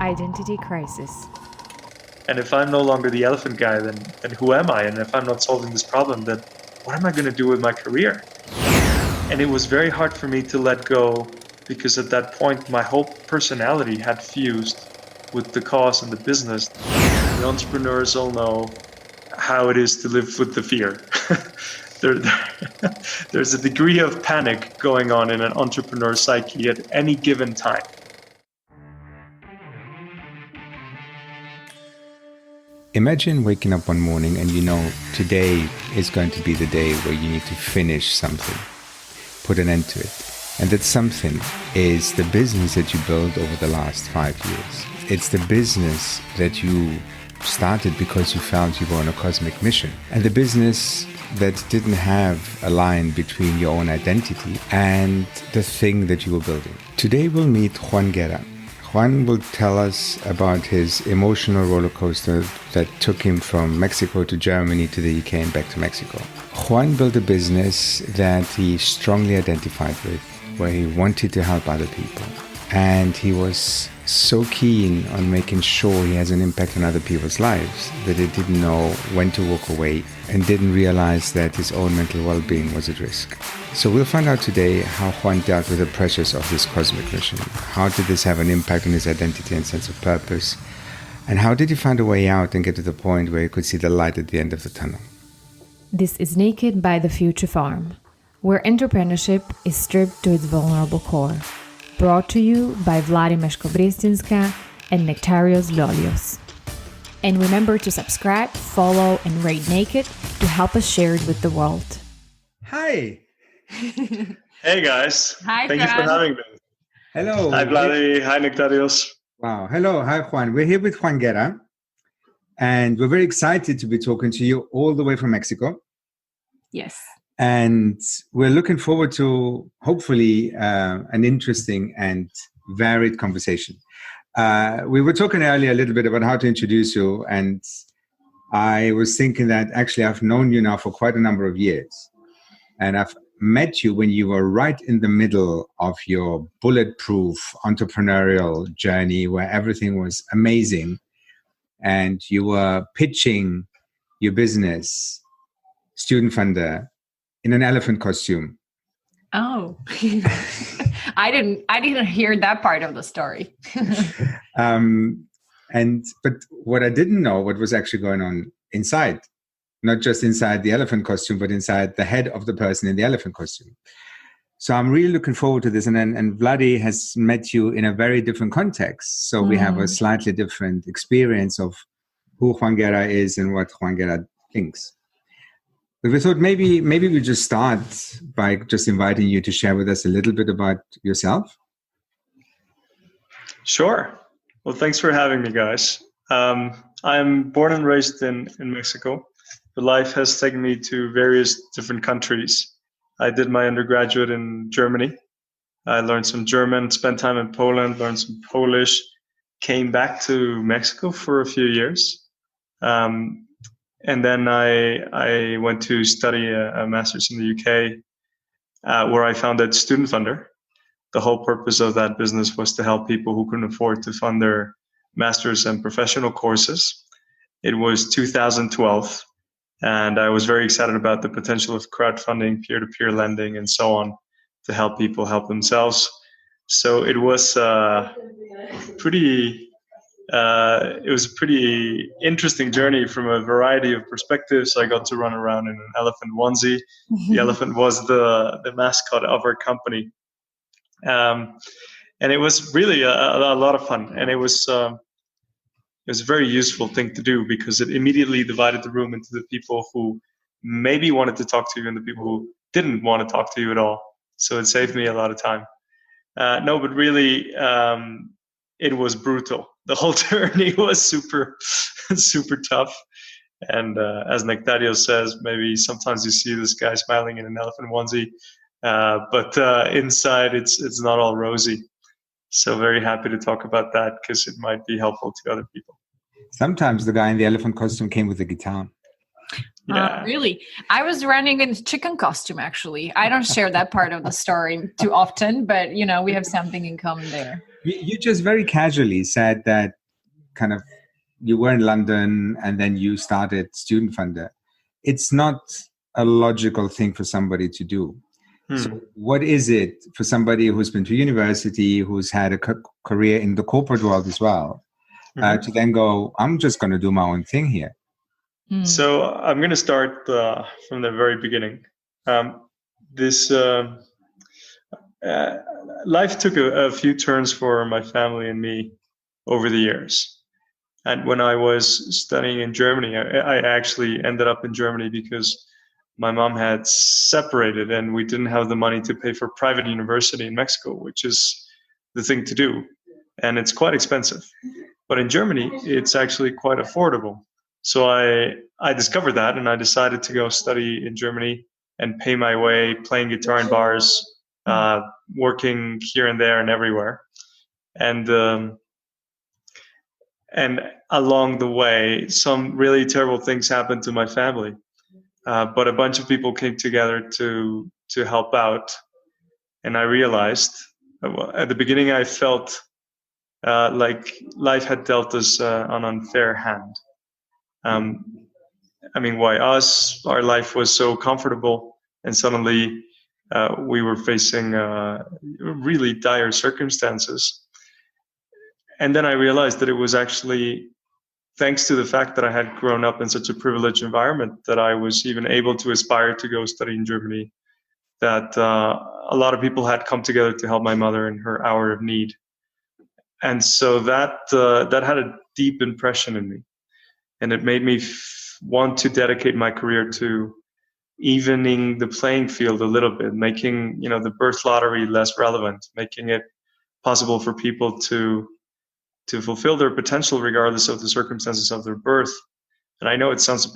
Identity crisis. And if I'm no longer the elephant guy, then who am I? And if I'm not solving this problem, then what am I going to do with my career? And it was very hard for me to let go, because at that point, my whole personality had fused with the cause and the business. The entrepreneurs all know how it is to live with the fear. There's a degree of panic going on in an entrepreneur psyche at any given time. Imagine waking up one morning and you know today is going to be the day where you need to finish something, put an end to it. And that something is the business that you built over the last 5 years. It's the business that you started because you felt you were on a cosmic mission. And the business that didn't have a line between your own identity and the thing that you were building. Today we'll meet Juan Guerra. Juan will tell us about his emotional roller coaster that took him from Mexico to Germany to the UK and back to Mexico. Juan built a business that he strongly identified with, where he wanted to help other people. And he was so keen on making sure he has an impact on other people's lives that he didn't know when to walk away and didn't realize that his own mental well-being was at risk. So we'll find out today how Juan dealt with the pressures of this cosmic mission. How did this have an impact on his identity and sense of purpose? And how did he find a way out and get to the point where he could see the light at the end of the tunnel? This is Naked by the Future Farm, where entrepreneurship is stripped to its vulnerable core. Brought to you by Vladi and Nektarios Lolios. And remember to subscribe, follow, and rate Naked to help us share it with the world. Hi. Hey guys. Hi, Thank you for having me. Hello. Hi Vladi. Hi Nektarios. Wow. Hello. Hi, Juan. We're here with Juan Guerra. And we're very excited to be talking to you all the way from Mexico. Yes. And we're looking forward to, hopefully, an interesting and varied conversation. We were talking earlier a little bit about how to introduce you. And I was thinking that actually I've known you now for quite a number of years. And I've met you when you were right in the middle of your bulletproof entrepreneurial journey where everything was amazing. And you were pitching your business, student funder, in an elephant costume. Oh, I didn't hear that part of the story. But what I didn't know, what was actually going on inside, not just inside the elephant costume, but inside the head of the person in the elephant costume. So I'm really looking forward to this. And Vladi has met you in a very different context. So we have a slightly different experience of who Juan Guerra is and what Juan Guerra thinks. But we thought maybe we just start by just inviting you to share with us a little bit about yourself. Sure. Well, thanks for having me, guys. I'm born and raised in Mexico, but life has taken me to various different countries. I did my undergraduate in Germany. I learned some German, spent time in Poland, learned some Polish, came back to Mexico for a few years. And then I went to study a master's in the UK, where I founded Student Funder. The whole purpose of that business was to help people who couldn't afford to fund their master's and professional courses. It was 2012, and I was very excited about the potential of crowdfunding, peer-to-peer lending, and so on to help people help themselves. So it was it was a pretty interesting journey from a variety of perspectives. I got to run around in an elephant onesie. The elephant was the mascot of our company. And it was really a lot of fun. And it was a very useful thing to do because it immediately divided the room into the people who maybe wanted to talk to you and the people who didn't want to talk to you at all. So it saved me a lot of time. No, but really, it was brutal. The whole journey was super tough. And as Nektarios says, maybe sometimes you see this guy smiling in an elephant onesie, but inside it's not all rosy. So very happy to talk about that because it might be helpful to other people. Sometimes the guy in the elephant costume came with a guitar. Yeah. Really? I was running in chicken costume, actually. I don't share that part of the story too often, but, we have something in common there. You just very casually said that kind of you were in London and then you started Student Funder. It's not a logical thing for somebody to do. So what is it for somebody who's been to university, who's had a career in the corporate world as well, to then go, I'm just going to do my own thing here? So I'm going to start from the very beginning. Life took a few turns for my family and me over the years. And when I was studying in Germany, I actually ended up in Germany because my mom had separated and we didn't have the money to pay for private university in Mexico, which is the thing to do. And it's quite expensive. But in Germany, it's actually quite affordable. So I discovered that and I decided to go study in Germany and pay my way, playing guitar in bars, working here and there and everywhere. And along the way, some really terrible things happened to my family. But a bunch of people came together to help out. And I realized, at the beginning, I felt like life had dealt us an unfair hand. I mean, why us? Our life was so comfortable, and suddenly we were facing really dire circumstances. And then I realized that it was actually thanks to the fact that I had grown up in such a privileged environment that I was even able to aspire to go study in Germany, that a lot of people had come together to help my mother in her hour of need. And so that had a deep impression in me. And it made me want to dedicate my career to evening the playing field a little bit, making the birth lottery less relevant, making it possible for people to fulfill their potential regardless of the circumstances of their birth. And I know it sounds a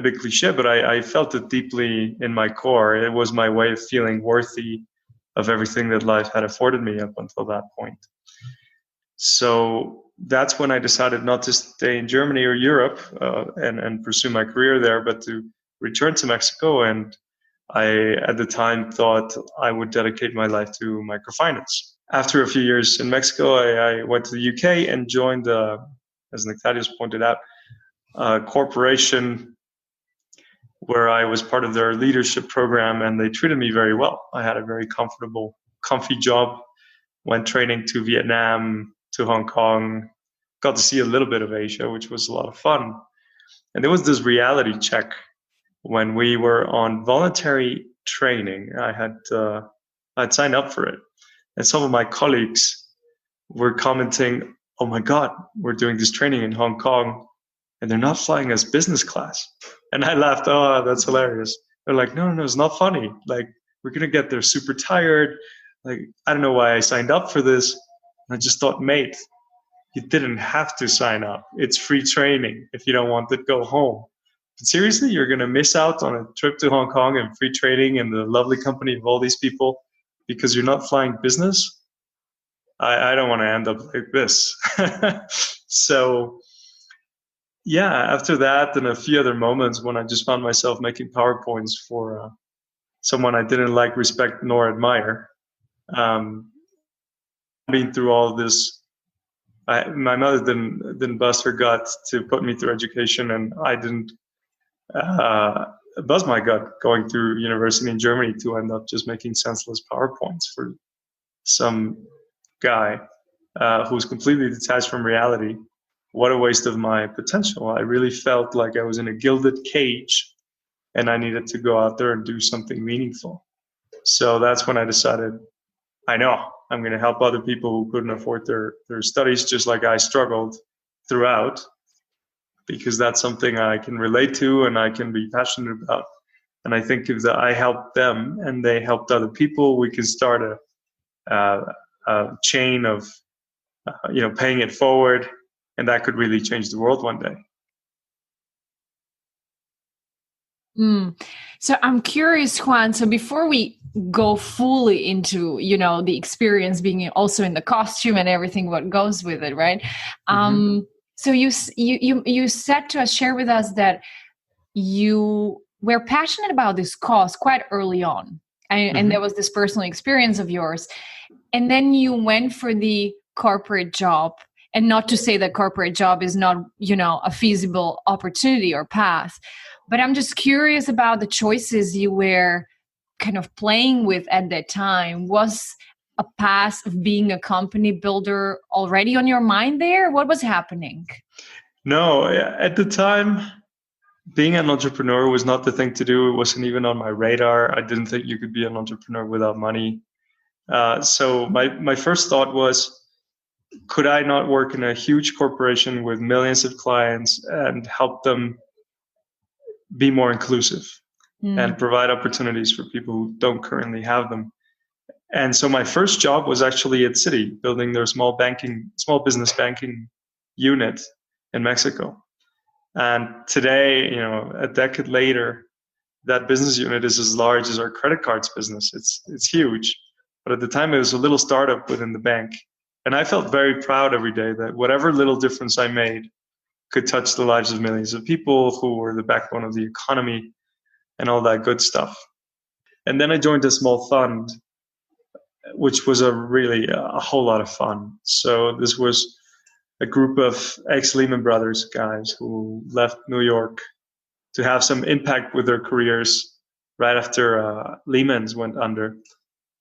bit cliche, but I felt it deeply in my core. It was my way of feeling worthy of everything that life had afforded me up until that point. So that's when I decided not to stay in Germany or Europe and pursue my career there, but to return to Mexico. And I, at the time, thought I would dedicate my life to microfinance. After a few years in Mexico, I went to the UK and joined, as Nektarios pointed out, a corporation where I was part of their leadership program, and they treated me very well. I had a very comfy job, went training to Vietnam, to Hong Kong, got to see a little bit of Asia, which was a lot of fun. And there was this reality check when we were on voluntary training. I'd signed up for it. And some of my colleagues were commenting, oh my God, we're doing this training in Hong Kong and they're not flying us business class. And I laughed, oh, that's hilarious. They're like, no, it's not funny. Like, we're going to get there super tired. Like, I don't know why I signed up for this. And I just thought, mate, you didn't have to sign up. It's free training. If you don't want it, go home. But seriously, you're going to miss out on a trip to Hong Kong and free training and the lovely company of all these people because you're not flying business? I don't want to end up like this. So, yeah, after that and a few other moments when I just found myself making PowerPoints for someone I didn't like, respect, nor admire, being through all of this, my mother didn't bust her gut to put me through education, and I didn't bust my gut going through university in Germany to end up just making senseless PowerPoints for some guy who's completely detached from reality. What a waste of my potential. I really felt like I was in a gilded cage and I needed to go out there and do something meaningful. So that's when I decided, I know I'm going to help other people who couldn't afford their studies just like I struggled throughout, because that's something I can relate to and I can be passionate about. And I think if I helped them and they helped other people, we can start a chain of paying it forward, and that could really change the world one day. So I'm curious, Juan, so before we go fully into, the experience being also in the costume and everything what goes with it, right? So you said to us, share with us that you were passionate about this cause quite early on. And there was this personal experience of yours. And then you went for the corporate job. And not to say that corporate job is not, a feasible opportunity or path, but I'm just curious about the choices you were kind of playing with at that time. Was a path of being a company builder already on your mind there? What was happening? No, at the time, being an entrepreneur was not the thing to do. It wasn't even on my radar. I didn't think you could be an entrepreneur without money. So my first thought was, could I not work in a huge corporation with millions of clients and help them be more inclusive and provide opportunities for people who don't currently have them? And so my first job was actually at Citi, building their small business banking unit in Mexico. And today, a decade later, that business unit is as large as our credit cards business. It's huge. But at the time, it was a little startup within the bank. And I felt very proud every day that whatever little difference I made could touch the lives of millions of people who were the backbone of the economy and all that good stuff. And then I joined a small fund, which was a whole lot of fun. So this was a group of ex-Lehman Brothers guys who left New York to have some impact with their careers right after Lehman's went under.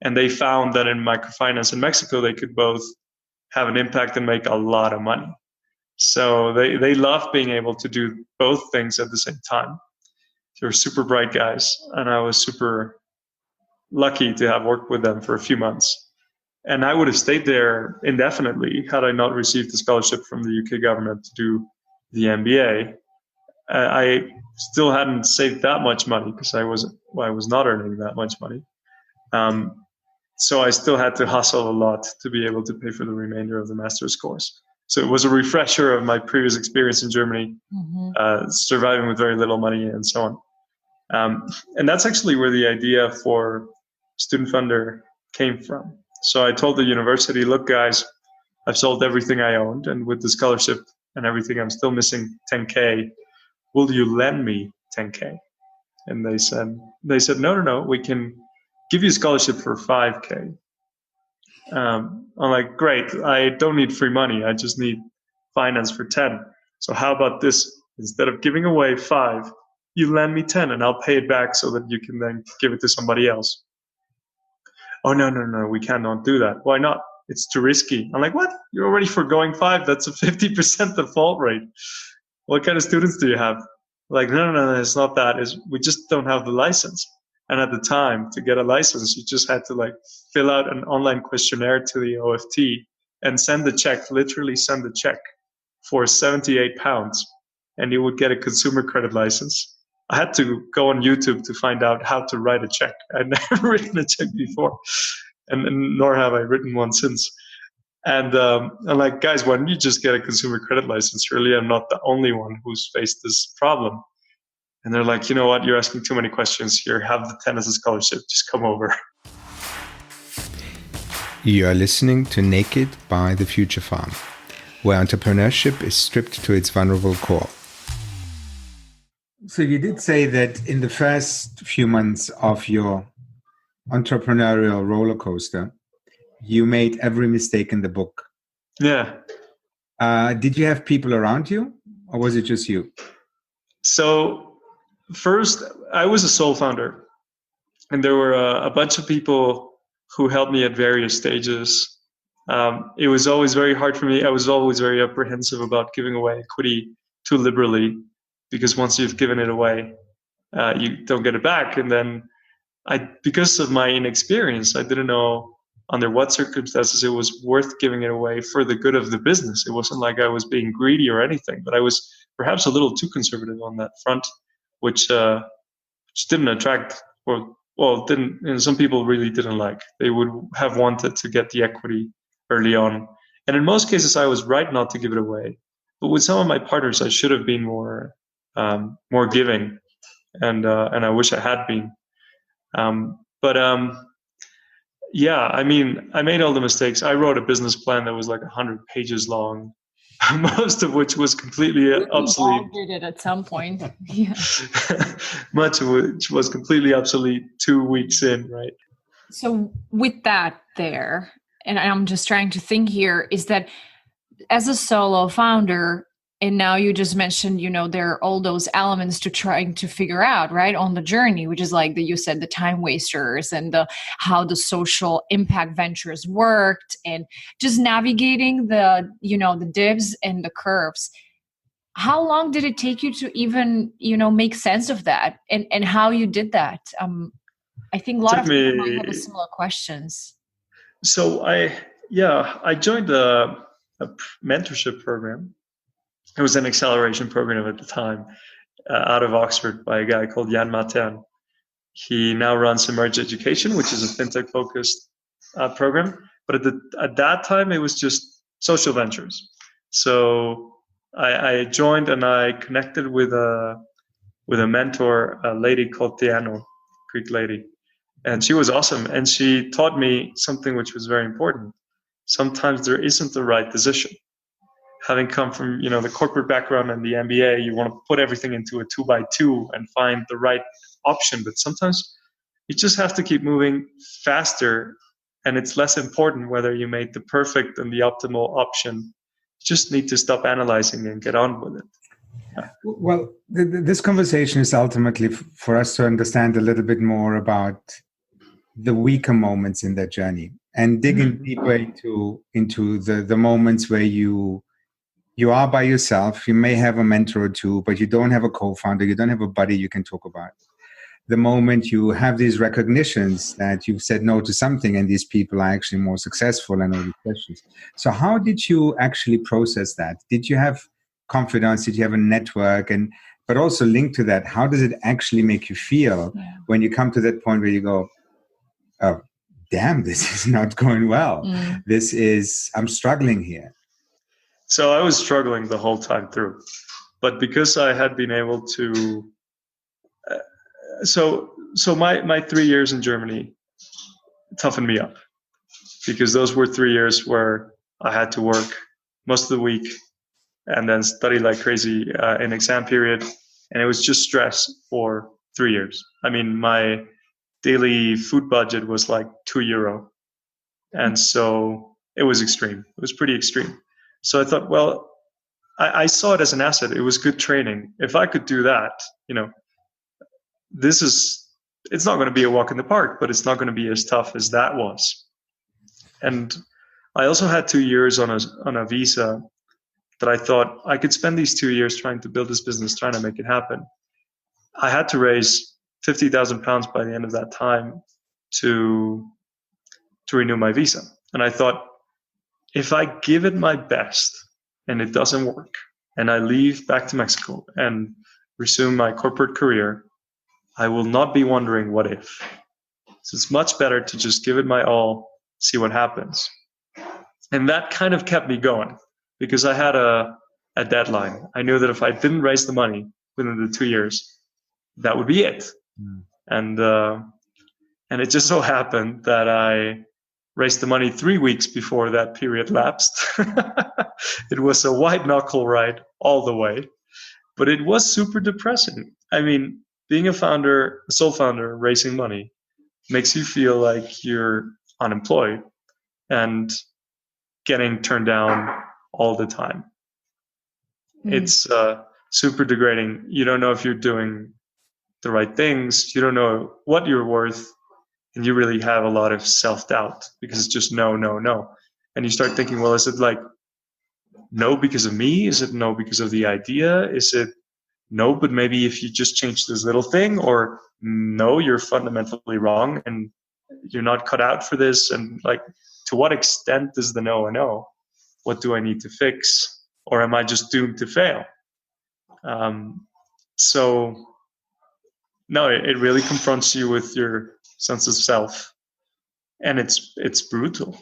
And they found that in microfinance in Mexico, they could both have an impact and make a lot of money. So they loved being able to do both things at the same time. They were super bright guys, and I was super lucky to have worked with them for a few months. And I would have stayed there indefinitely had I not received a scholarship from the UK government to do the MBA. I still hadn't saved that much money because I was not earning that much money. So I still had to hustle a lot to be able to pay for the remainder of the master's course. So it was a refresher of my previous experience in Germany, surviving with very little money and so on. And that's actually where the idea for Student Funder came from. So I told the university, look, guys, I've sold everything I owned, and with the scholarship and everything, I'm still missing 10K. Will you lend me 10K? And they said, no, we can give you a scholarship for 5K. I'm like, great, I don't need free money. I just need finance for 10. So how about this? Instead of giving away 5, you lend me 10 and I'll pay it back so that you can then give it to somebody else. Oh, no, we cannot do that. Why not? It's too risky. I'm like, what? You're already foregoing 5. That's a 50% default rate. What kind of students do you have? Like, no, it's not that. We just don't have the license. And at the time, to get a license, you just had to fill out an online questionnaire to the OFT and literally send the check for £78, and you would get a consumer credit license. I had to go on YouTube to find out how to write a check. I'd never written a check before, and nor have I written one since. And I'm like, guys, why don't you just get a consumer credit license? Surely I'm not the only one who's faced this problem. And they're like, you know what? You're asking too many questions here. Have the 10 as a scholarship. Just come over. You are listening to Naked by the Future Farm, where entrepreneurship is stripped to its vulnerable core. So you did say that in the first few months of your entrepreneurial roller coaster, you made every mistake in the book. Yeah. Did you have people around you, or was it just you? So first, I was a sole founder, and there were a bunch of people who helped me at various stages. It was always very hard for me. I was always very apprehensive about giving away equity too liberally, because once you've given it away, you don't get it back. And then because of my inexperience, I didn't know under what circumstances it was worth giving it away for the good of the business. It wasn't like I was being greedy or anything, but I was perhaps a little too conservative on that front, which didn't attract, some people really didn't like. They would have wanted to get the equity early on. And in most cases, I was right not to give it away. But with some of my partners, I should have been more giving, and I wish I had been. Yeah, I mean, I made all the mistakes. I wrote a business plan that was like 100 pages long, most of which was completely obsolete. We all did it at some point. Yeah. Much of which was completely obsolete 2 weeks in, right? So with that there, and I'm just trying to think here, is that as a solo founder, and now you just mentioned, there are all those elements to trying to figure out, right, on the journey, which is like you said, the time wasters and how the social impact ventures worked, and just navigating the dips and the curves. How long did it take you to even, make sense of that, and how you did that? I think a lot of people might have similar questions. So I joined a mentorship program. It was an acceleration program at the time, out of Oxford, by a guy called Jan Matern. He now runs Emerge Education, which is a fintech-focused program. But at that time, it was just social ventures. So I joined and I connected with a mentor, a lady called Tiano, Greek lady, and she was awesome. And she taught me something which was very important. Sometimes there isn't the right decision. Having come from the corporate background and the MBA, you want to put everything into a 2x2 and find the right option. But sometimes you just have to keep moving faster, and it's less important whether you made the perfect and the optimal option. You just need to stop analyzing and get on with it. Yeah. Well, this conversation is ultimately for us to understand a little bit more about the weaker moments in that journey and digging deeper into the moments where you are by yourself. You may have a mentor or two, but you don't have a co-founder. You don't have a buddy you can talk about. The moment you have these recognitions that you've said no to something and these people are actually more successful and all these questions. So how did you actually process that? Did you have confidence? Did you have a network? But also linked to that, how does it actually make you feel when you come to that point where you go, oh, damn, this is not going well. I'm struggling here. So I was struggling the whole time through, but because I had been able to, so my 3 years in Germany toughened me up, because those were 3 years where I had to work most of the week and then study like crazy in exam period. And it was just stress for 3 years. I mean, my daily food budget was like €2. And so it was extreme. It was pretty extreme. So I thought, well, I saw it as an asset. It was good training. If I could do that, it's not going to be a walk in the park, but it's not going to be as tough as that was. And I also had 2 years on a visa that I thought I could spend these 2 years trying to build this business, trying to make it happen. I had to raise £50,000 by the end of that time to renew my visa. And I thought, if I give it my best and it doesn't work, and I leave back to Mexico and resume my corporate career, I will not be wondering what if. So it's much better to just give it my all, see what happens. And that kind of kept me going, because I had a deadline. I knew that if I didn't raise the money within the 2 years, that would be it. And it just so happened that I raised the money 3 weeks before that period lapsed. It was a white-knuckle ride all the way, but it was super depressing. I mean, being a sole founder, raising money, makes you feel like you're unemployed and getting turned down all the time. It's super degrading. You don't know if you're doing the right things. You don't know what you're worth. And you really have a lot of self-doubt, because it's just no, no, no. And you start thinking, well, is it like no because of me? Is it no because of the idea? Is it no, but maybe if you just change this little thing? Or no, you're fundamentally wrong and you're not cut out for this? And like, to what extent is the no a no? What do I need to fix? Or am I just doomed to fail? So no, it really confronts you with your sense of self, and it's brutal.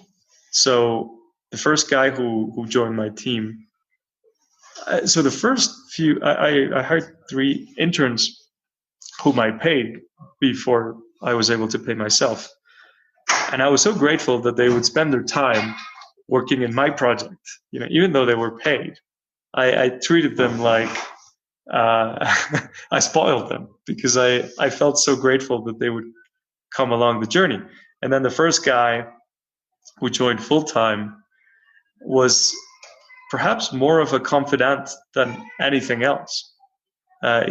So the first guy who joined my team, so the first few, I hired 3 interns whom I paid before I was able to pay myself, and I was so grateful that they would spend their time working in my project. Even though they were paid, I treated them like I spoiled them, because I felt so grateful that they would come along the journey. And then the first guy, who joined full time, was perhaps more of a confidant than anything else.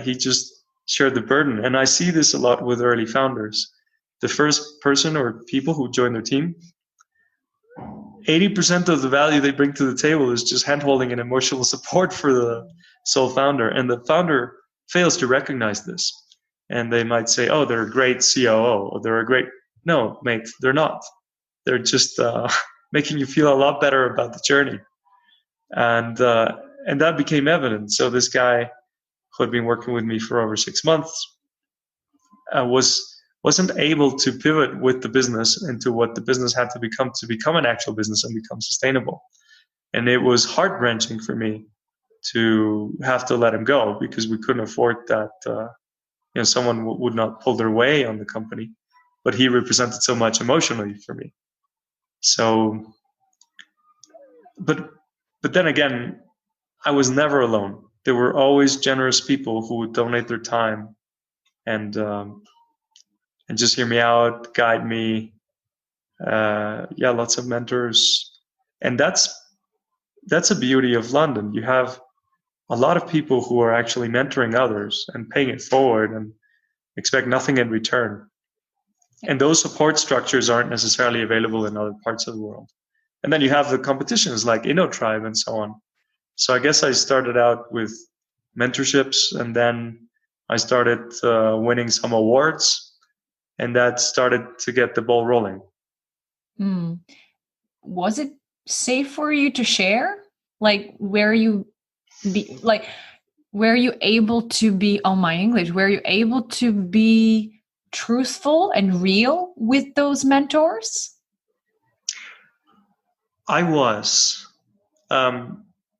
He just shared the burden. And I see this a lot with early founders. The first person or people who join their team, 80% of the value they bring to the table is just handholding and emotional support for the sole founder. And the founder fails to recognize this. And they might say, oh, they're a great COO, or they're a great... No, mate, they're not. They're just making you feel a lot better about the journey. And that became evident. So this guy who had been working with me for over 6 months wasn't able to pivot with the business into what the business had to become an actual business and become sustainable. And it was heart-wrenching for me to have to let him go, because we couldn't afford that. Someone would not pull their weight on the company, but he represented so much emotionally for me. So, but then again, I was never alone. There were always generous people who would donate their time and just hear me out, guide me. Lots of mentors. And that's a beauty of London. You have a lot of people who are actually mentoring others and paying it forward and expect nothing in return. And those support structures aren't necessarily available in other parts of the world. And then you have the competitions like InnoTribe and so on. So I guess I started out with mentorships, and then I started winning some awards, and that started to get the ball rolling. Was it safe for you to share? Like, were you able to be, on my English, were you able to be truthful and real with those mentors? I was.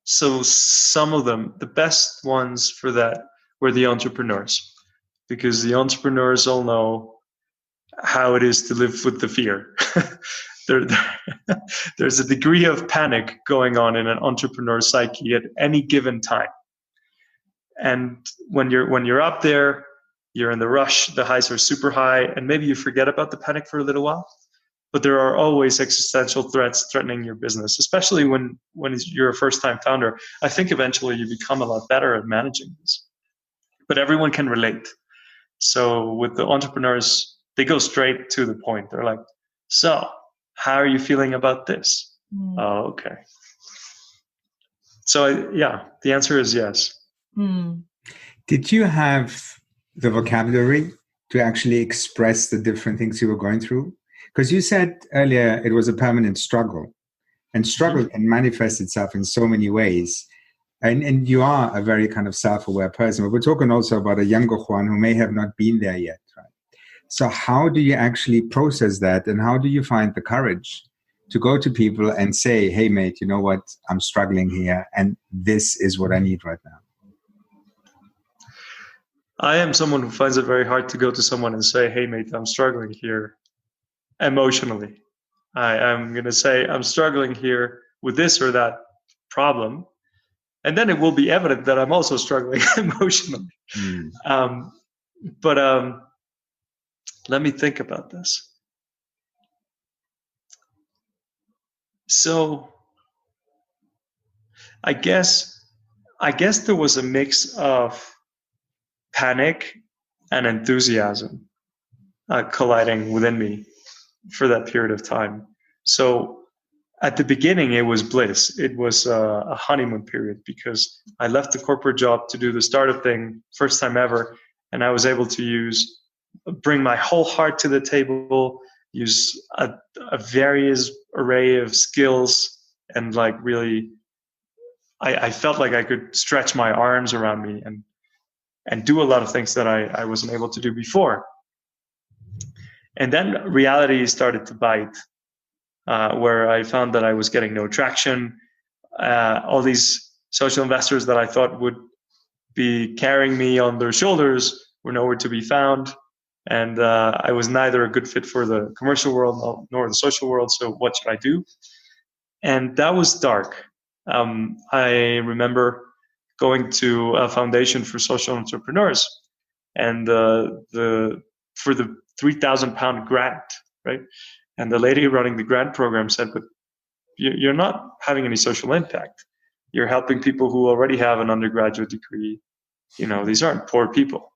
So some of them, the best ones for that were the entrepreneurs, because the entrepreneurs all know how it is to live with the fear. There's a degree of panic going on in an entrepreneur psyche at any given time. And when you're up there, you're in the rush, the highs are super high, and maybe you forget about the panic for a little while. But there are always existential threats threatening your business, especially when you're a first-time founder. I think eventually you become a lot better at managing this. But everyone can relate. So with the entrepreneurs, they go straight to the point. They're like, so how are you feeling about this? Oh, okay. So the answer is yes. Did you have the vocabulary to actually express the different things you were going through? Because you said earlier it was a permanent struggle, and struggle can manifest itself in so many ways. And you are a very kind of self-aware person. But we're talking also about a younger Juan who may have not been there yet, right? So how do you actually process that, and how do you find the courage to go to people and say, hey, mate, you know what? I'm struggling here, and this is what I need right now. I am someone who finds it very hard to go to someone and say, hey, mate, I'm struggling here emotionally. I'm going to say, I'm struggling here with this or that problem. And then it will be evident that I'm also struggling emotionally. But let me think about this. So I guess there was a mix of panic and enthusiasm colliding within me for that period of time. So at the beginning, it was bliss. It was a honeymoon period, because I left the corporate job to do the startup thing, first time ever, and I was able to bring my whole heart to the table, use a various array of skills, and like really, I felt like I could stretch my arms around me and do a lot of things that I wasn't able to do before. And then reality started to bite, where I found that I was getting no traction. All these social investors that I thought would be carrying me on their shoulders were nowhere to be found. And I was neither a good fit for the commercial world nor the social world. So what should I do? And that was dark. I remember going to a foundation for social entrepreneurs, and for the £3,000 grant, right? And the lady running the grant program said, but you're not having any social impact. You're helping people who already have an undergraduate degree. These aren't poor people.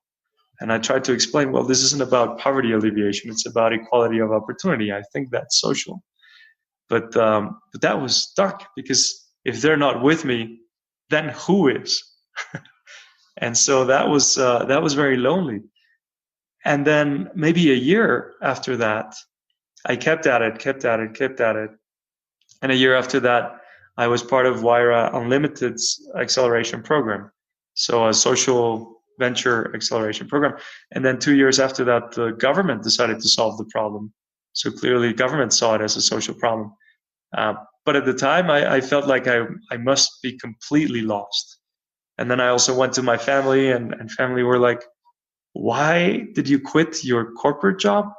And I tried to explain, well, this isn't about poverty alleviation. It's about equality of opportunity. I think that's social. But that was dark, because if they're not with me, then who is? And so that was very lonely. And then maybe a year after that, I kept at it. And a year after that, I was part of Wyra Unlimited's acceleration program. So a social venture acceleration program. And then 2 years after that, the government decided to solve the problem. So clearly government saw it as a social problem. But at the time, I felt like I must be completely lost. And then I also went to my family, and family were like, why did you quit your corporate job?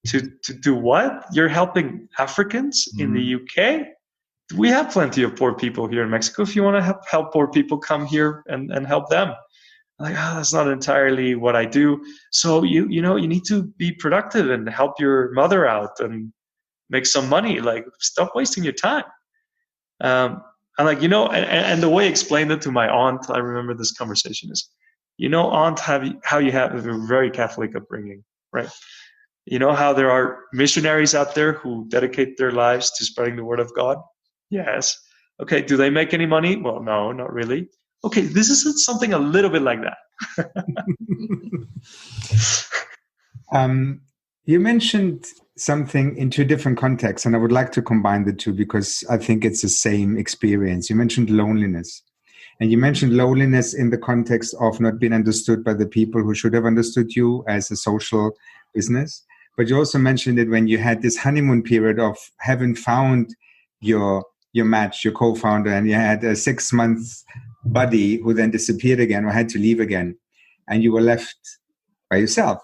To do what? You're helping Africans in the UK? We have plenty of poor people here in Mexico. If you want to help poor people, come here and help them. I'm like, that's not entirely what I do. So you need to be productive and help your mother out and make some money. Like, stop wasting your time. I'm like, and the way I explained it to my aunt, I remember this conversation is, aunt, how you have a very Catholic upbringing, right? You know how there are missionaries out there who dedicate their lives to spreading the word of God? Yes. Okay, do they make any money? Well, no, not really. Okay, this is something a little bit like that. You mentioned something in two different contexts, and I would like to combine the two because I think it's the same experience. You mentioned loneliness, and you mentioned loneliness in the context of not being understood by the people who should have understood you as a social business. But you also mentioned it when you had this honeymoon period of having found your match, your co-founder, and you had a 6-month buddy who then disappeared again or had to leave again, and you were left by yourself.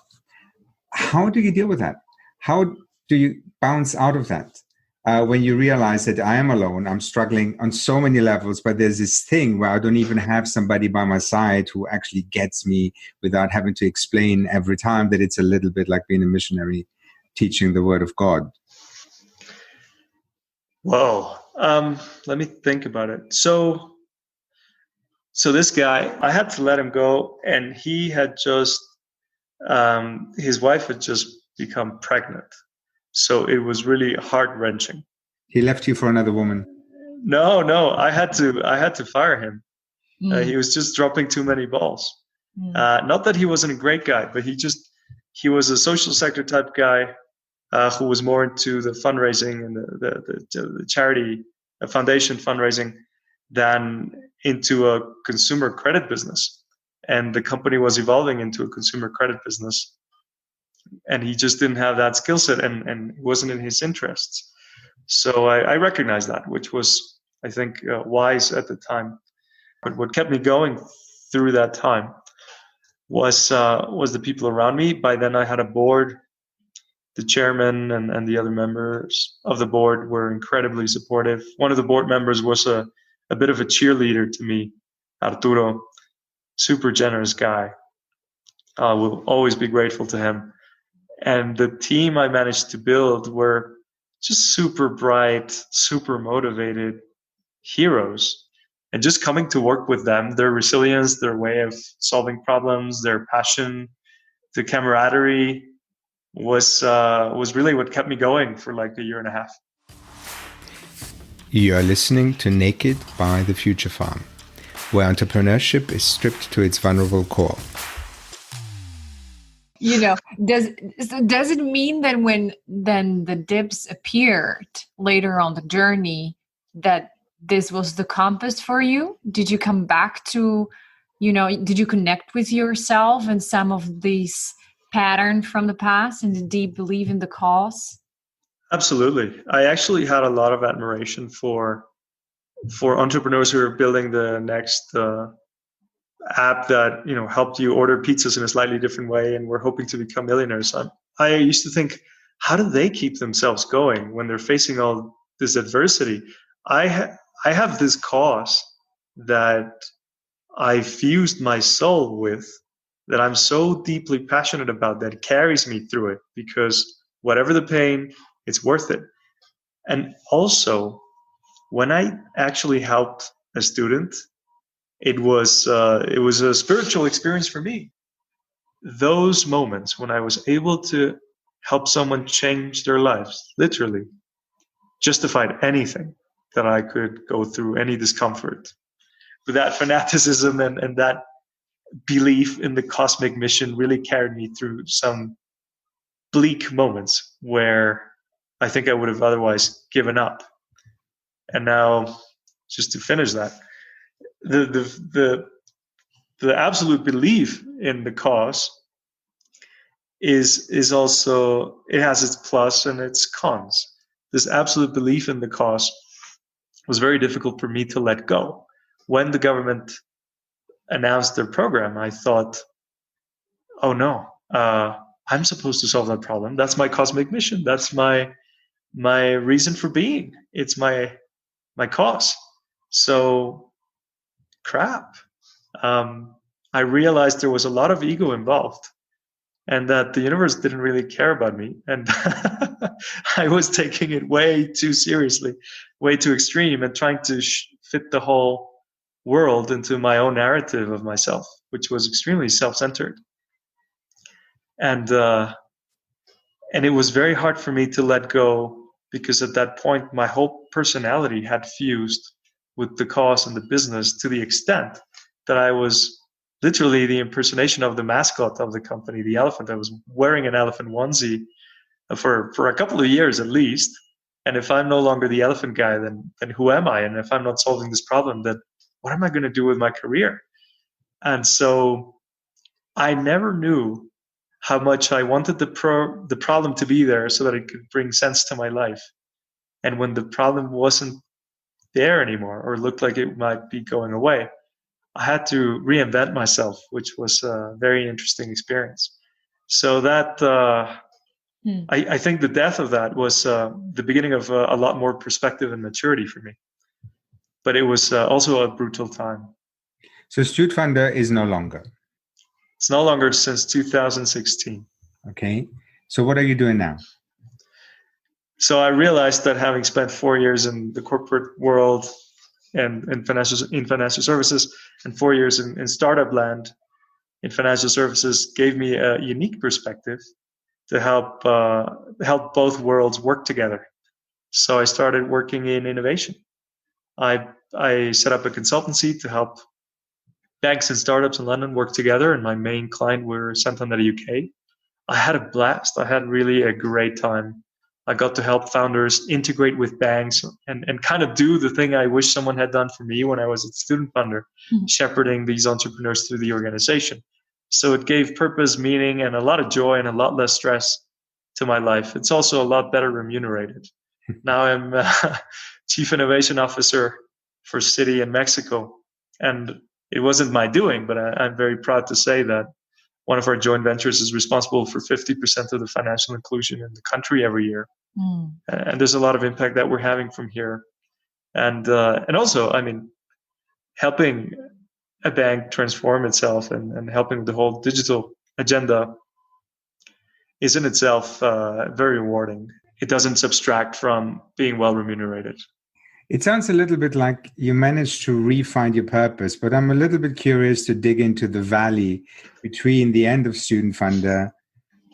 How do you deal with that? How do you bounce out of that when you realize that I am alone, I'm struggling on so many levels, but there's this thing where I don't even have somebody by my side who actually gets me without having to explain every time that it's a little bit like being a missionary teaching the word of God? Whoa. Let me think about it. So this guy, I had to let him go, and he had just, his wife had just become pregnant. So it was really heart-wrenching. He left you for another woman? No, I had to fire him. He was just dropping too many balls. Not that he wasn't a great guy, but he was a social sector type guy who was more into the fundraising and the charity foundation fundraising than into a consumer credit business. And the company was evolving into a consumer credit business. And he just didn't have that skill set, and it wasn't in his interests. So I recognized that, which was, I think, wise at the time. But what kept me going through that time was the people around me. By then I had a board. The chairman and the other members of the board were incredibly supportive. One of the board members was a bit of a cheerleader to me, Arturo, super generous guy. I will always be grateful to him. And the team I managed to build were just super bright, super motivated heroes. And just coming to work with them, their resilience, their way of solving problems, their passion, the camaraderie was really what kept me going for like a year and a half. You are listening to Naked by the Future Farm, where entrepreneurship is stripped to its vulnerable core. Does it mean that when then the dips appeared later on the journey, that this was the compass for you? Did you come back to, did you connect with yourself and some of these patterns from the past and the deep belief in the cause? Absolutely. I actually had a lot of admiration for entrepreneurs who are building the next app that helped you order pizzas in a slightly different way and were hoping to become millionaires. I used to think, how do they keep themselves going when they're facing all this adversity? I have this cause that I fused my soul with, that I'm so deeply passionate about, that carries me through it, because whatever the pain, it's worth it. And also, when I actually helped a student, it was a spiritual experience for me. Those moments when I was able to help someone change their lives, literally, justified anything that I could go through, any discomfort. But that fanaticism and that belief in the cosmic mission really carried me through some bleak moments where I think I would have otherwise given up. And now, just to finish that, the absolute belief in the cause is also, it has its plus and its cons. This absolute belief in the cause was very difficult for me to let go. When the government announced their program, I thought, oh no, I'm supposed to solve that problem. That's my cosmic mission. That's my reason for being. It's my cause. So crap. I realized there was a lot of ego involved, and that the universe didn't really care about me. And I was taking it way too seriously, way too extreme, and trying to fit the whole world into my own narrative of myself, which was extremely self-centered. And it was very hard for me to let go, because at that point, my whole personality had fused with the cause and the business to the extent that I was literally the impersonation of the mascot of the company, the elephant. I was wearing an elephant onesie for a couple of years at least. And if I'm no longer the elephant guy, then who am I? And if I'm not solving this problem, then what am I going to do with my career? And so I never knew how much I wanted the problem to be there so that it could bring sense to my life. And when the problem wasn't there anymore, or looked like it might be going away, I had to reinvent myself, which was a very interesting experience. So that I think the death of that was the beginning of a lot more perspective and maturity for me. But it was also a brutal time. So StudFunder is no longer? It's no longer since 2016. Okay. So what are you doing now? So I realized that having spent 4 years in the corporate world and in financial services, and 4 years in startup land in financial services, gave me a unique perspective to help both worlds work together. So I started working in innovation. I set up a consultancy to help banks and startups in London work together, and my main client were Santander UK. I had a blast. I had really a great time. I got to help founders integrate with banks and kind of do the thing I wish someone had done for me when I was at Student Funder, shepherding these entrepreneurs through the organization. So it gave purpose, meaning, and a lot of joy and a lot less stress to my life. It's also a lot better remunerated. Now I'm Chief Innovation Officer for Citi in Mexico. And it wasn't my doing, but I'm very proud to say that one of our joint ventures is responsible for 50% of the financial inclusion in the country every year. And there's a lot of impact that we're having from here. And also, I mean, helping a bank transform itself and helping the whole digital agenda is in itself very rewarding. It doesn't subtract from being well remunerated. It sounds a little bit like you managed to re-find your purpose, but I'm a little bit curious to dig into the valley between the end of Student Funder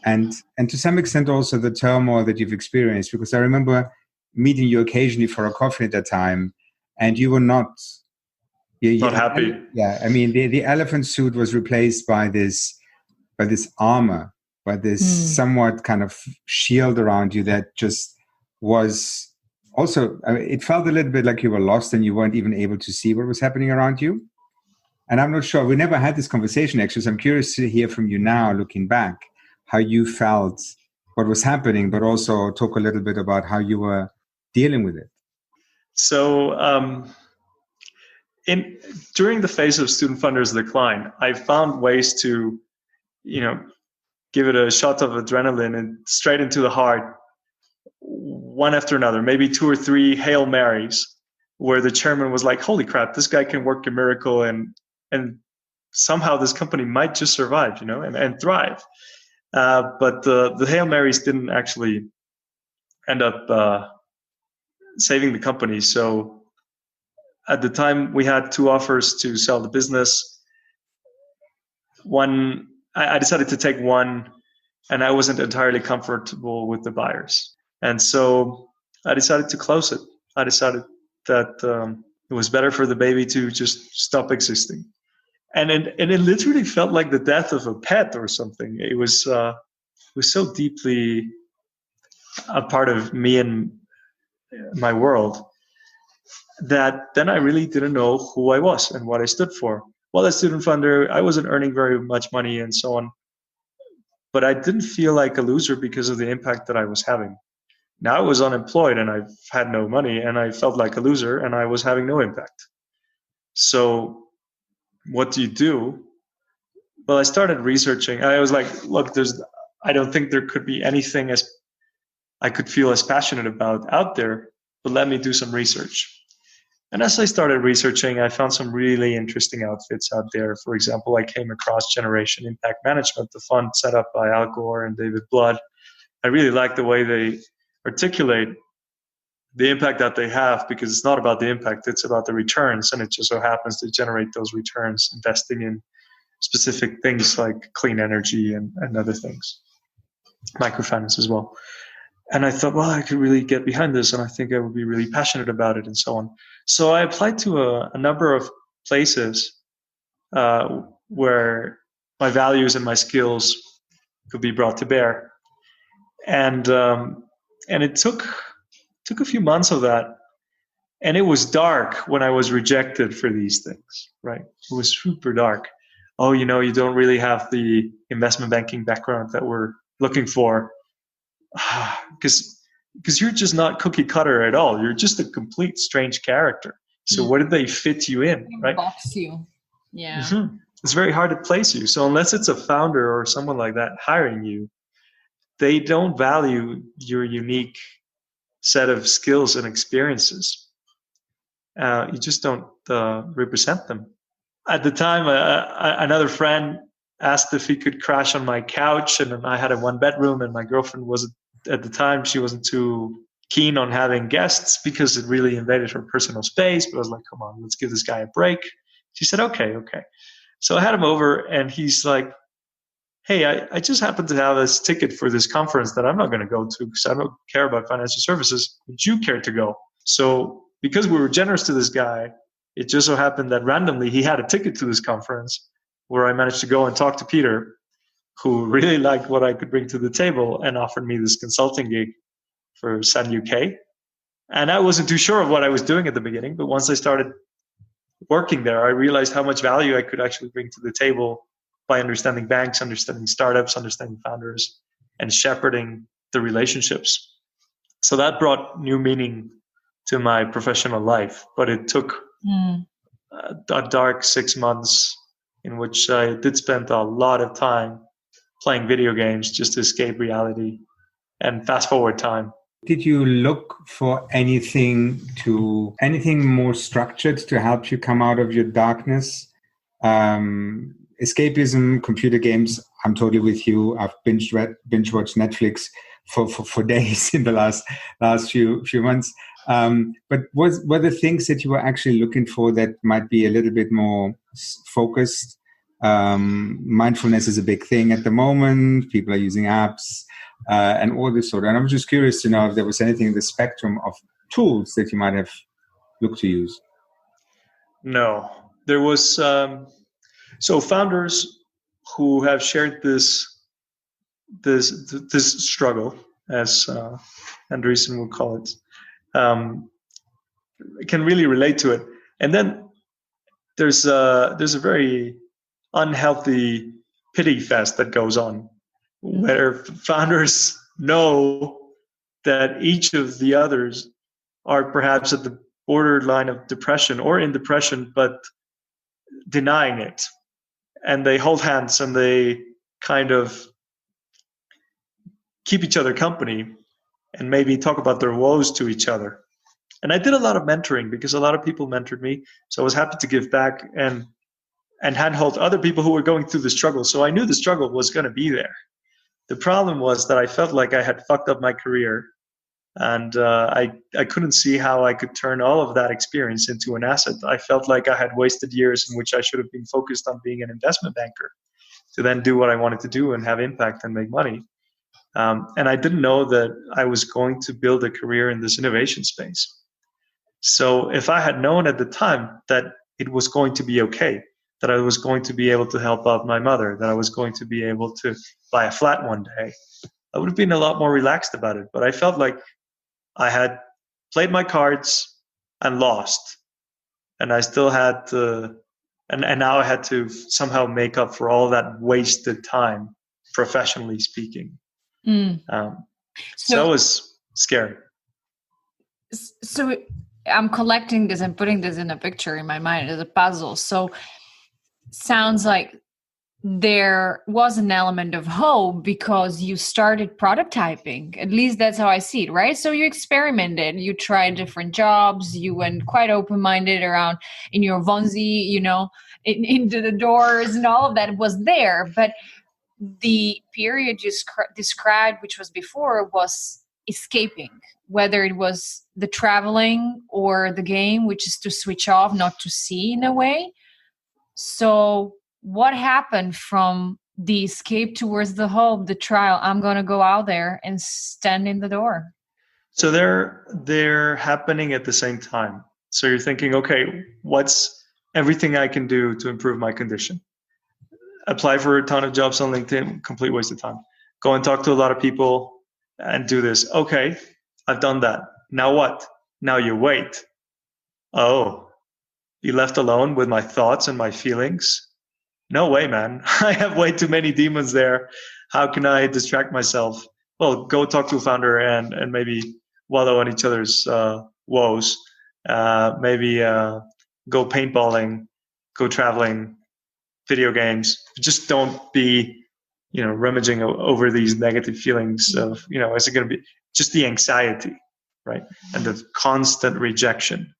and to some extent also the turmoil that you've experienced, because I remember meeting you occasionally for a coffee at that time, and you were not happy. Yeah, I mean, the elephant suit was replaced by this armor, by this somewhat kind of shield around you that just was... Also, I mean, it felt a little bit like you were lost and you weren't even able to see what was happening around you. And I'm not sure. We never had this conversation, actually. So I'm curious to hear from you now, looking back, how you felt what was happening, but also talk a little bit about how you were dealing with it. So during the phase of Student Funder's decline, I found ways to, give it a shot of adrenaline and straight into the heart, one after another, maybe 2 or 3 Hail Marys, where the chairman was like, holy crap, this guy can work a miracle and somehow this company might just survive, and thrive. But the Hail Marys didn't actually end up saving the company. So at the time, we had two offers to sell the business. One, I decided to take one, and I wasn't entirely comfortable with the buyers. And so I decided to close it. I decided that it was better for the baby to just stop existing. And it literally felt like the death of a pet or something. It was so deeply a part of me and my world that then I really didn't know who I was and what I stood for. Well, as student funder, I wasn't earning very much money and so on, but I didn't feel like a loser because of the impact that I was having. Now I was unemployed and I had no money, and I felt like a loser and I was having no impact. So what do you do? Well, I started researching. I was like, look, I don't think there could be anything as I could feel as passionate about out there, but let me do some research. And as I started researching, I found some really interesting outfits out there. For example, I came across Generation Impact Management, the fund set up by Al Gore and David Blood. I really like the way they articulate the impact that they have, because it's not about the impact, it's about the returns. And it just so happens to generate those returns, investing in specific things like clean energy and other things, microfinance as well. And I thought, well, I could really get behind this, and I think I would be really passionate about it and so on. So I applied to a number of places where my values and my skills could be brought to bear. And it took a few months of that. And it was dark when I was rejected for these things, right? It was super dark. Oh, you don't really have the investment banking background that we're looking for. Because you're just not cookie cutter at all. You're just a complete strange character. So where did they fit you in, right? Box you. Yeah. Mm-hmm. It's very hard to place you. So unless it's a founder or someone like that hiring you, they don't value your unique set of skills and experiences. You just don't represent them. At the time, another friend asked if he could crash on my couch, and I had a 1-bedroom, and my girlfriend wasn't, at the time, she wasn't too keen on having guests because it really invaded her personal space. But I was like, come on, let's give this guy a break. She said, okay. So I had him over, and he's like, hey, I just happen to have this ticket for this conference that I'm not going to go to because I don't care about financial services. Would you care to go? So because we were generous to this guy, it just so happened that randomly he had a ticket to this conference where I managed to go and talk to Peter, who really liked what I could bring to the table and offered me this consulting gig for Sun UK. And I wasn't too sure of what I was doing at the beginning, but once I started working there, I realized how much value I could actually bring to the table by understanding banks, understanding startups, understanding founders, and shepherding the relationships. So that brought new meaning to my professional life, but it took a dark 6 months in which I did spend a lot of time playing video games just to escape reality and fast forward time. Did you look for anything more structured to help you come out of your darkness? Escapism, computer games, I'm totally with you. I've binge watched Netflix for days in the last few months. But were the things that you were actually looking for that might be a little bit more focused? Mindfulness is a big thing at the moment. People are using apps and all this sort of. And I'm just curious to know if there was anything in the spectrum of tools that you might have looked to use. No, there was. So founders who have shared this struggle, as Andreessen would call it, can really relate to it. And then there's a very unhealthy pity fest that goes on, where founders know that each of the others are perhaps at the borderline of depression or in depression, but denying it. And they hold hands and they kind of keep each other company and maybe talk about their woes to each other. And I did a lot of mentoring because a lot of people mentored me. So I was happy to give back and handhold other people who were going through the struggle. So I knew the struggle was going to be there. The problem was that I felt like I had fucked up my career And I couldn't see how I could turn all of that experience into an asset. I felt like I had wasted years in which I should have been focused on being an investment banker to then do what I wanted to do and have impact and make money. And I didn't know that I was going to build a career in this innovation space. So if I had known at the time that it was going to be okay, that I was going to be able to help out my mother, that I was going to be able to buy a flat one day, I would have been a lot more relaxed about it. But I felt like I had played my cards and lost. And I still had to, and now I had to somehow make up for all that wasted time, professionally speaking. So that was scary. So I'm collecting this and putting this in a picture in my mind as a puzzle. So sounds like there was an element of hope because you started prototyping. At least that's how I see it, right? So you experimented, you tried different jobs, you went quite open-minded around in your Vonzi, into the doors and all of that was there. But the period you described, which was before, was escaping, whether it was the traveling or the game, which is to switch off, not to see in a way. So what happened from the escape towards the hope, the trial? I'm going to go out there and stand in the door. So they're happening at the same time. So you're thinking, okay, what's everything I can do to improve my condition? Apply for a ton of jobs on LinkedIn, complete waste of time. Go and talk to a lot of people and do this. Okay, I've done that. Now what? Now you wait. Oh, be left alone with my thoughts and my feelings? No way, man. I have way too many demons there. How can I distract myself? Well, go talk to a founder and maybe wallow on each other's woes. Maybe go paintballing, go traveling, video games. Just don't be, rummaging over these negative feelings of, is it going to be just the anxiety, right? And the constant rejection.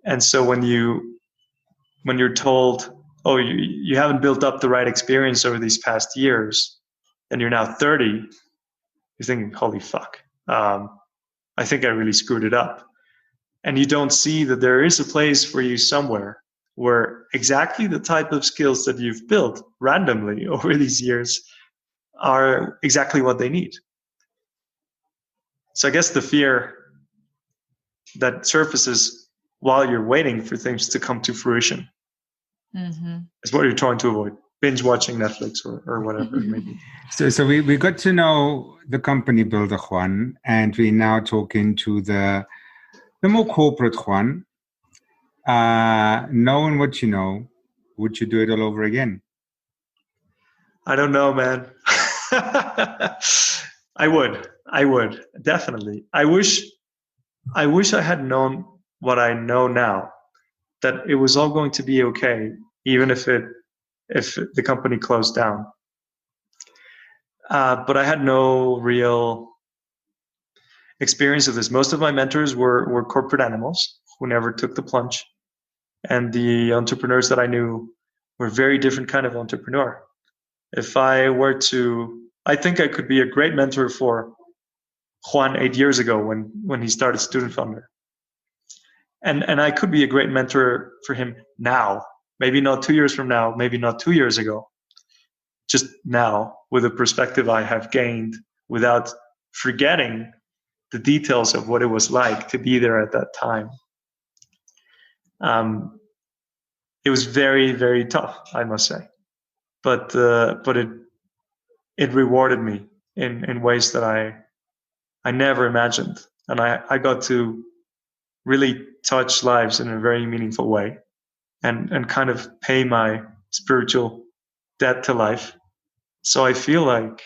And so when you're told, oh, you haven't built up the right experience over these past years, and you're now 30, you're thinking, holy fuck, I think I really screwed it up. And you don't see that there is a place for you somewhere where exactly the type of skills that you've built randomly over these years are exactly what they need. So I guess the fear that surfaces while you're waiting for things to come to fruition is what you're trying to avoid. Binge watching Netflix or whatever it may be. So we got to know the company builder Juan, and we're now talking to the more corporate Juan. Knowing what you know, would you do it all over again? I don't know, man. I would definitely. I wish I had known what I know now, that it was all going to be okay, even if the company closed down. But I had no real experience of this. Most of my mentors were corporate animals who never took the plunge. And the entrepreneurs that I knew were very different kind of entrepreneur. If I think I could be a great mentor for Juan 8 years ago when he started Student Funder. And I could be a great mentor for him now, maybe not 2 years from now, maybe not 2 years ago, just now with the perspective I have gained without forgetting the details of what it was like to be there at that time. It was very, very tough, I must say, but it rewarded me in ways that I never imagined, and I got to really touch lives in a very meaningful way, and kind of pay my spiritual debt to life. So I feel like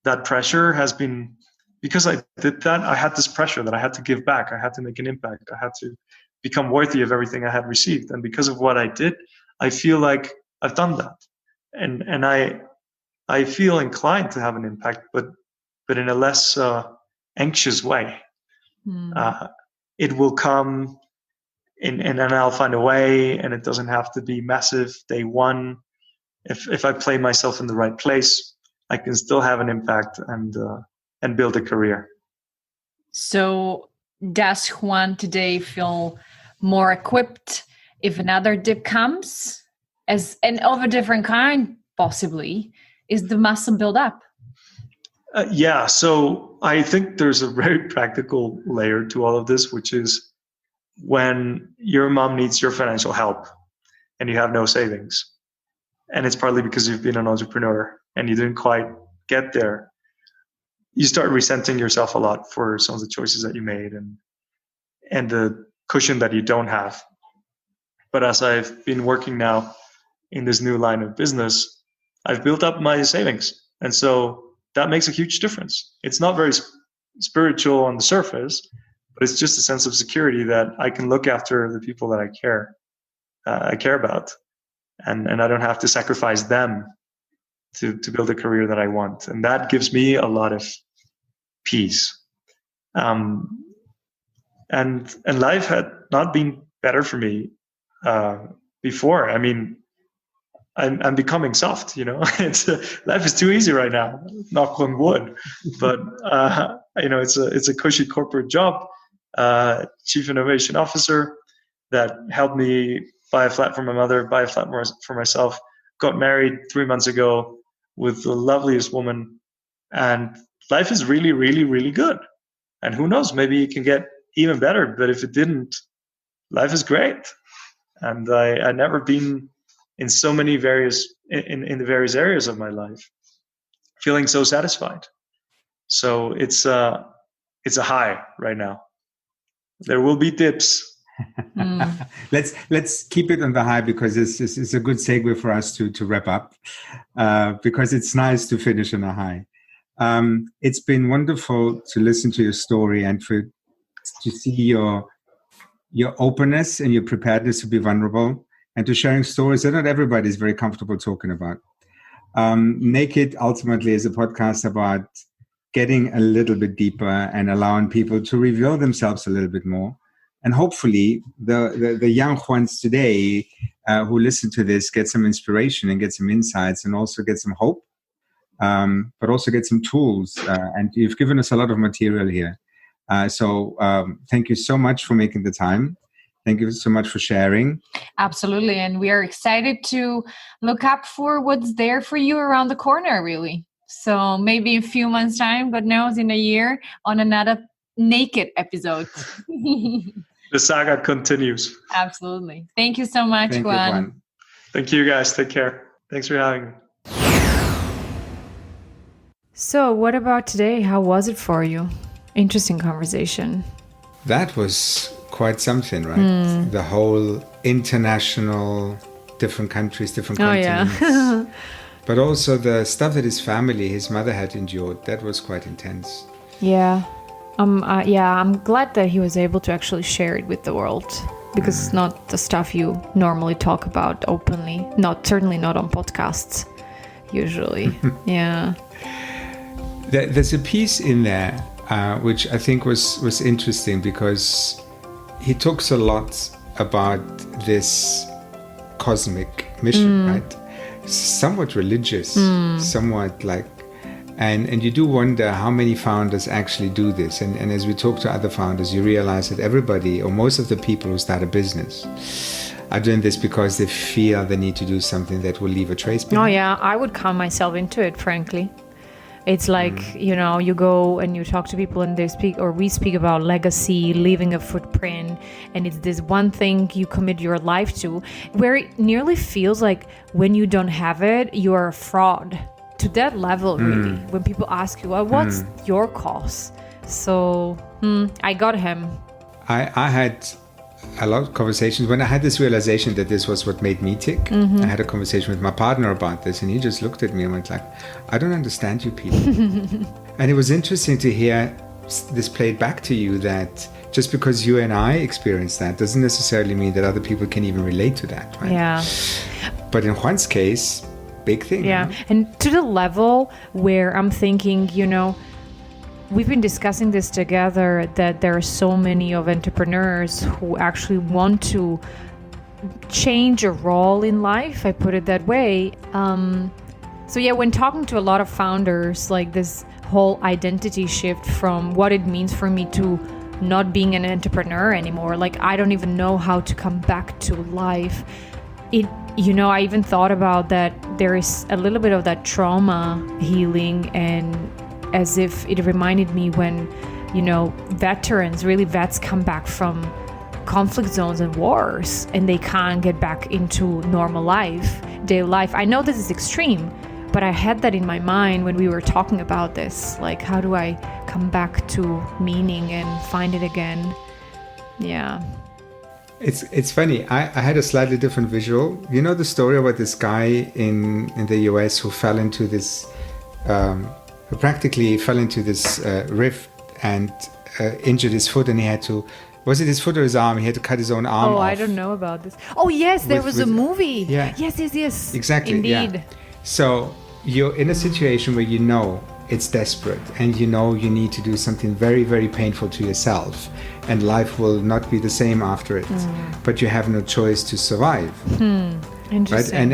that pressure has been, because I did that, I had this pressure that I had to give back, I had to make an impact, I had to become worthy of everything I had received. And because of what I did, I feel like I've done that. And I feel inclined to have an impact, but in a less anxious way. It will come and then I'll find a way, and it doesn't have to be massive day one. If I play myself in the right place, I can still have an impact and build a career. So does Juan today feel more equipped if another dip comes, and of a different kind, possibly? Is the muscle build up? Yeah, so I think there's a very practical layer to all of this, which is when your mom needs your financial help and you have no savings, and it's partly because you've been an entrepreneur and you didn't quite get there, you start resenting yourself a lot for some of the choices that you made and the cushion that you don't have. But as I've been working now in this new line of business, I've built up my savings. And so that makes a huge difference. It's not very spiritual on the surface, but it's just a sense of security that I can look after the people that I care about, and I don't have to sacrifice them to build a career that I want. And that gives me a lot of peace. And life had not been better for me before. I mean, I'm becoming soft, it's life is too easy right now, knock on wood, but it's a cushy corporate job, chief innovation officer, that helped me buy a flat for my mother, buy a flat for myself, got married 3 months ago with the loveliest woman, and life is really, really, really good. And who knows, maybe it can get even better, but if it didn't, life is great. And I'd never been in so many in the various areas of my life feeling so satisfied. So it's a high right now. There will be dips. Let's keep it on the high, because it's a good segue for us to wrap up, because it's nice to finish on a high. It's been wonderful to listen to your story and to see your openness and your preparedness to be vulnerable and to sharing stories that not everybody is very comfortable talking about. Naked ultimately is a podcast about getting a little bit deeper and allowing people to reveal themselves a little bit more. And hopefully the young Juans today who listen to this get some inspiration and get some insights and also get some hope, but also get some tools. And you've given us a lot of material here. So thank you so much for making the time. Thank you so much for sharing. Absolutely. And we are excited to look up for what's there for you around the corner, really. So maybe in a few months' time, God knows, in a year, on another Naked episode. The saga continues. Absolutely. Thank you so much, Juan. Thank you, guys. Take care. Thanks for having me. So what about today? How was it for you? Interesting conversation. That was quite something, right? The whole international, different countries, different continents. Yeah. But also the stuff that his family, his mother had endured, that was quite intense. Yeah. I'm glad that he was able to actually share it with the world, because it's not the stuff you normally talk about openly. Certainly not on podcasts, usually. Yeah. There's a piece in there which I think was interesting, because he talks a lot about this cosmic mission, right? Somewhat religious, somewhat like, and you do wonder how many founders actually do this. And as we talk to other founders, you realize that everybody, or most of the people who start a business, are doing this because they feel they need to do something that will leave a trace behind. Oh yeah, I would count myself into it, frankly. It's like, you go and you talk to people and we speak about legacy, leaving a footprint, and it's this one thing you commit your life to, where it nearly feels like when you don't have it, you are a fraud. To that level, really, when people ask you, well, what's your cause? So I got him. I had a lot of conversations when I had this realization that this was what made me tick. I had a conversation with my partner about this, and he just looked at me and went like, I don't understand you people. And it was interesting to hear this played back to you, that just because you and I experience that doesn't necessarily mean that other people can even relate to that, right? Yeah. But in Juan's case, big thing. Yeah. Right? And to the level where I'm thinking, we've been discussing this together, that there are so many of entrepreneurs who actually want to change a role in life. I put it that way. So yeah, when talking to a lot of founders, like this whole identity shift from what it means for me to not being an entrepreneur anymore. Like, I don't even know how to come back to life. I even thought about that there is a little bit of that trauma healing, and as if it reminded me when, vets come back from conflict zones and wars, and they can't get back into normal life, daily life. I know this is extreme, but I had that in my mind when we were talking about this. Like, how do I come back to meaning and find it again? Yeah. It's funny. I had a slightly different visual. You know the story about this guy in the US who fell into this, who practically fell into this rift and injured his foot, and he had to, was it his foot or his arm? He had to cut his own arm off. I don't know about this. Oh, yes, there was a movie. Yeah. Yes. Exactly. Indeed. Yeah. So you're in a situation where it's desperate, and you need to do something very, very painful to yourself, and life will not be the same after it. But you have no choice to survive. Interesting. Right? And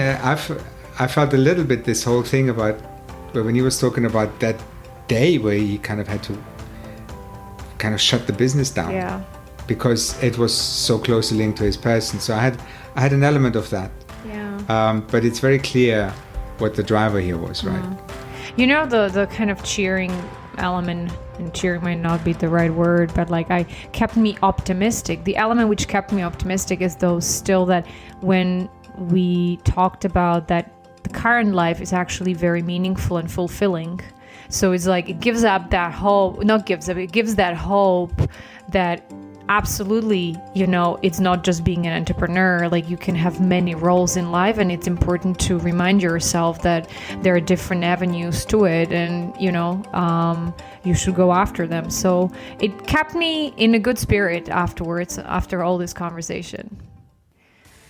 I felt a little bit this whole thing about when he was talking about that day where he kind of had to shut the business down. Yeah. Because it was so closely linked to his person. So I had an element of that. Yeah. But it's very clear what the driver here was, right? The kind of cheering element, and cheering might not be the right word, but kept me optimistic. The element which kept me optimistic is that when we talked about that the current life is actually very meaningful and fulfilling. So it's like, it gives up that hope, it gives that hope that absolutely, it's not just being an entrepreneur. Like, you can have many roles in life, and it's important to remind yourself that there are different avenues to it, and you should go after them. So it kept me in a good spirit afterwards, after all this conversation.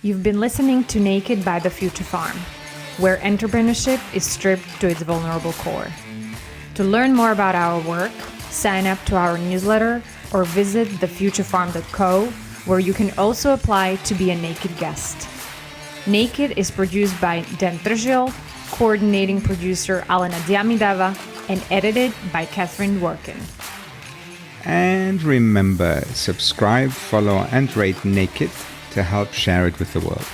You've been listening to Naked by The Future Farm, where entrepreneurship is stripped to its vulnerable core. To learn more about our work, sign up to our newsletter or visit thefuturefarm.co, where you can also apply to be a Naked guest. Naked is produced by Dan Tržiel, coordinating producer Alena Diamidava, and edited by Catherine Dworkin. And remember, subscribe, follow, and rate Naked to help share it with the world.